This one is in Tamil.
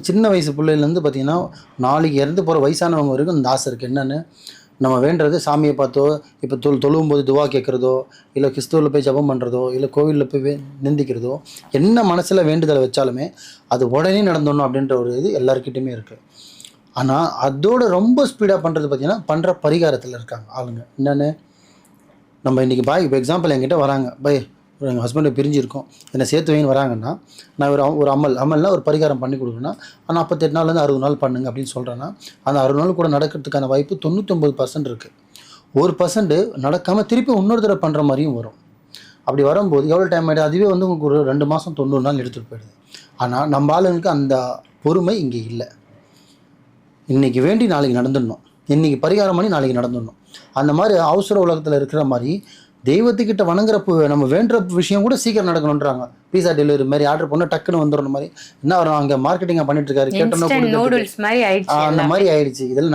சின்ன வயசு பிள்ளையிலேருந்து பார்த்தீங்கன்னா நாளைக்கு இறந்து போகிற வயசானவங்க வரைக்கும் இந்த ஆசை இருக்குது. என்னென்னு நம்ம வேண்டுறது சாமியை பார்த்தோ, இப்போ தொழுவும்போது துவா கேட்குறதோ, இல்லை கிறிஸ்துவில் போய் ஜபம் பண்ணுறதோ, இல்லை கோவிலில் போய் நிந்திக்கிறதோ, என்ன மனசில் வேண்டுதலை வச்சாலுமே அது உடனே நடந்துடணும் அப்படின்ற ஒரு இது எல்லாருக்கிட்டையுமே இருக்குது. ஆனால் அதோட ரொம்ப ஸ்பீடாக பண்ணுறது பார்த்திங்கன்னா பண்ணுற பரிகாரத்தில் இருக்காங்க ஆளுங்க. என்னென்னு நம்ம இன்றைக்கி இப்போ எக்ஸாம்பிள் என்கிட்ட வராங்க, எங்கள் ஹஸ்பண்டை பிரிஞ்சிருக்கோம், என்னை சேர்த்து வைன்னு வராங்கன்னா, நான் ஒரு அமல்னால் ஒரு பரிகாரம் பண்ணி கொடுக்குறேன்னா, 48 நாள்லேருந்து 60 நாள் பண்ணுங்க அப்படின்னு சொல்கிறேன்னா, அந்த 60 நாள் கூட நடக்கிறதுக்கான வாய்ப்பு 99% இருக்குது. 1% நடக்காமல் திருப்பி இன்னொரு தடவை பண்ணுற மாதிரியும் வரும். அப்படி வரும்போது எவ்வளோ டைம் ஆகிடுது? அதுவே வந்து உங்களுக்கு ஒரு 2 மாதம் 90 நாள் எடுத்துகிட்டு போயிடுது. ஆனால் நம்ம ஆளுங்களுக்கு அந்த பொறுமை இங்கே இல்லை. இன்றைக்கி வேண்டி நாளைக்கு நடந்துடணும், இன்றைக்கி பரிகாரம் பண்ணி நாளைக்கு நடந்துடணும். அந்த மாதிரி அவசர உலகத்தில் இருக்கிற மாதிரி தெய்வத்துக்கிட்ட வணங்குறப்போ நம்ம வேண்டுற விஷயம் கூட சீக்கிரம் நடக்கணுன்றாங்க. பீஸா டெலிவரி மாதிரி ஆர்டர் பண்ண டக்குன்னு வந்துடுற மாதிரி என்ன வரும், அங்கே மார்க்கெட்டிங்காக பண்ணிட்டு இருக்காரு, கேட்டோன்னா நூடுல்ஸ் மாதிரி ஆயிடுச்சு. அந்த மாதிரி ஆயிடுச்சு. இதெல்லாம்